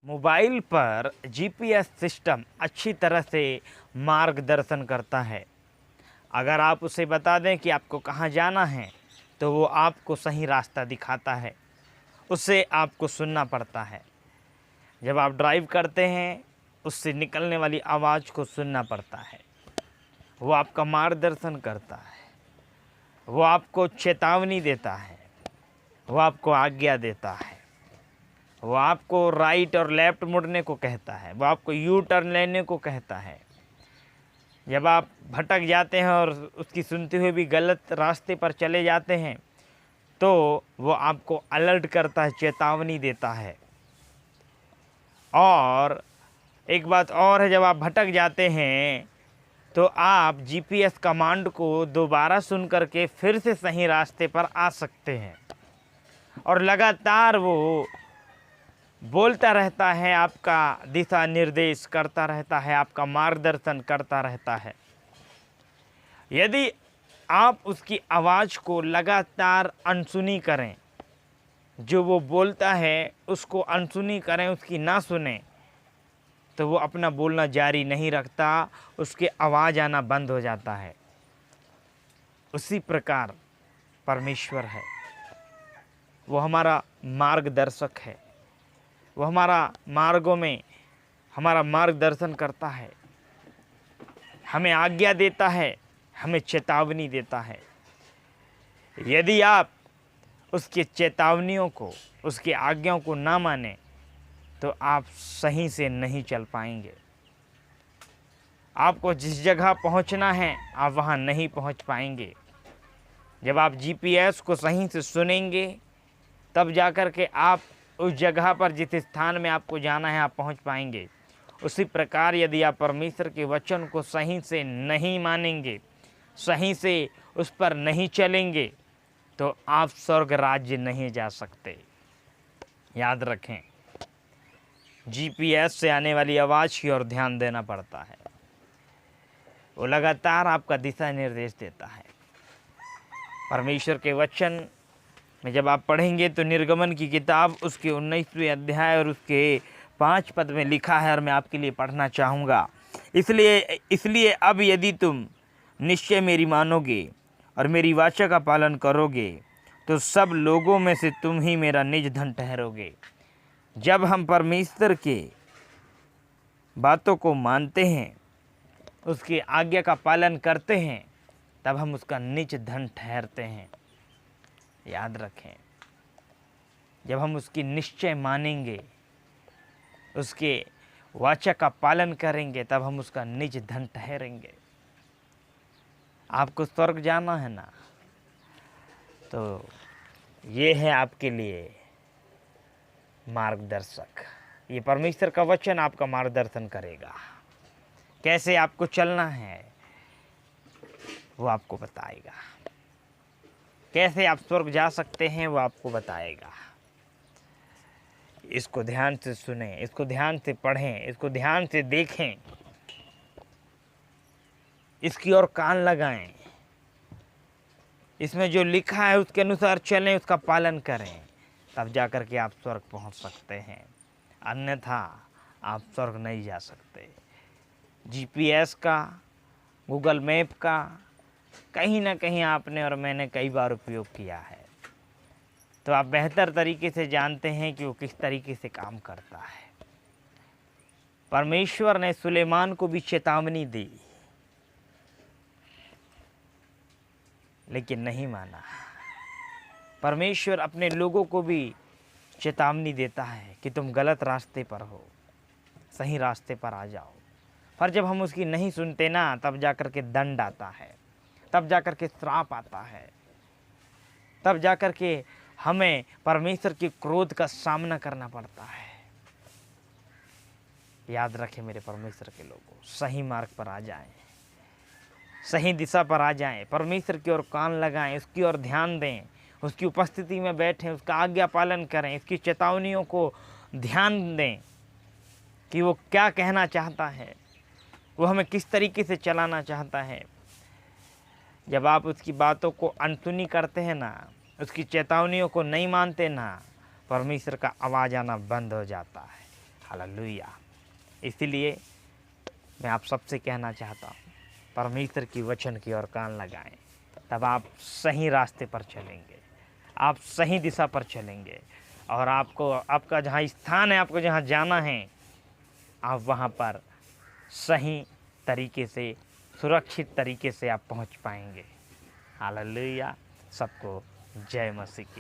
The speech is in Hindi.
मोबाइल पर जीपीएस सिस्टम अच्छी तरह से मार्गदर्शन करता है। अगर आप उसे बता दें कि आपको कहाँ जाना है तो वो आपको सही रास्ता दिखाता है। उसे आपको सुनना पड़ता है। जब आप ड्राइव करते हैं उससे निकलने वाली आवाज़ को सुनना पड़ता है। वो आपका मार्गदर्शन करता है। वो आपको चेतावनी देता है। वो आपको आज्ञा देता है। वो आपको राइट और लेफ़्ट मुड़ने को कहता है। वो आपको यू टर्न लेने को कहता है। जब आप भटक जाते हैं और उसकी सुनते हुए भी गलत रास्ते पर चले जाते हैं तो वो आपको अलर्ट करता है, चेतावनी देता है। और एक बात और है, जब आप भटक जाते हैं तो आप जीपीएस कमांड को दोबारा सुन करके फिर से सही रास्ते पर आ सकते हैं। और लगातार वो बोलता रहता है, आपका दिशा निर्देश करता रहता है, आपका मार्गदर्शन करता रहता है। यदि आप उसकी आवाज़ को लगातार अनसुनी करें, जो वो बोलता है उसको अनसुनी करें, उसकी ना सुने, तो वो अपना बोलना जारी नहीं रखता, उसके आवाज़ आना बंद हो जाता है। उसी प्रकार परमेश्वर है। वो हमारा मार्गदर्शक है। वो हमारा मार्गों में हमारा मार्गदर्शन करता है, हमें आज्ञा देता है, हमें चेतावनी देता है। यदि आप उसकी चेतावनियों को, उसकी आज्ञाओं को ना माने तो आप सही से नहीं चल पाएंगे। आपको जिस जगह पहुंचना है आप वहां नहीं पहुंच पाएंगे। जब आप जीपीएस को सही से सुनेंगे तब जाकर के आप उस जगह पर, जिस स्थान में आपको जाना है, आप पहुंच पाएंगे। उसी प्रकार यदि आप परमेश्वर के वचन को सही से नहीं मानेंगे, सही से उस पर नहीं चलेंगे, तो आप स्वर्ग राज्य नहीं जा सकते। याद रखें, जीपीएस से आने वाली आवाज़ की ओर ध्यान देना पड़ता है। वो लगातार आपका दिशा निर्देश देता है। परमेश्वर के वचन में जब आप पढ़ेंगे तो निर्गमन की किताब उसके 19वें अध्याय और उसके 5 पद में लिखा है, और मैं आपके लिए पढ़ना चाहूँगा। इसलिए अब यदि तुम निश्चय मेरी मानोगे और मेरी वाचा का पालन करोगे तो सब लोगों में से तुम ही मेरा निज धन ठहरोगे। जब हम परमेश्वर के बातों को मानते हैं, उसकी आज्ञा का पालन करते हैं, तब हम उसका निज धन ठहरते हैं। याद रखें, जब हम उसकी निश्चय मानेंगे, उसके वाचा का पालन करेंगे, तब हम उसका निज धन ठहरेंगे। आपको स्वर्ग जाना है ना, तो ये है आपके लिए मार्गदर्शक। ये परमेश्वर का वचन आपका मार्गदर्शन करेगा। कैसे आपको चलना है वो आपको बताएगा। कैसे आप स्वर्ग जा सकते हैं वो आपको बताएगा। इसको ध्यान से सुनें, इसको ध्यान से पढ़ें, इसको ध्यान से देखें, इसकी ओर कान लगाएं। इसमें जो लिखा है उसके अनुसार चलें, उसका पालन करें, तब जाकर के आप स्वर्ग पहुंच सकते हैं। अन्यथा आप स्वर्ग नहीं जा सकते। जीपीएस का, गूगल मैप का कहीं ना कहीं आपने और मैंने कई बार उपयोग किया है, तो आप बेहतर तरीके से जानते हैं कि वो किस तरीके से काम करता है। परमेश्वर ने सुलेमान को भी चेतावनी दी, लेकिन नहीं माना। परमेश्वर अपने लोगों को भी चेतावनी देता है कि तुम गलत रास्ते पर हो, सही रास्ते पर आ जाओ। पर जब हम उसकी नहीं सुनते ना, तब जाकर के दंड आता है, तब जाकर के श्राप आता है, तब जाकर के हमें परमेश्वर के क्रोध का सामना करना पड़ता है। याद रखें मेरे परमेश्वर के लोगों, सही मार्ग पर आ जाएं, सही दिशा पर आ जाएं, परमेश्वर की ओर कान लगाएं, उसकी ओर ध्यान दें, उसकी उपस्थिति में बैठें, उसका आज्ञा पालन करें, इसकी चेतावनियों को ध्यान दें कि वो क्या कहना चाहता है, वो हमें किस तरीके से चलाना चाहता है। जब आप उसकी बातों को अनसुनी करते हैं ना, उसकी चेतावनियों को नहीं मानते ना, परमेश्वर का आवाज़ आना बंद हो जाता है। हालेलुया। इसीलिए मैं आप सबसे कहना चाहता हूँ, परमेश्वर की वचन की ओर कान लगाएं, तब आप सही रास्ते पर चलेंगे, आप सही दिशा पर चलेंगे, और आपको आपका जहाँ स्थान है, आपको जहाँ जाना है, आप वहाँ पर सही तरीके से, सुरक्षित तरीके से आप पहुँच पाएंगे। हालेलुया। सबको जय मसीह की।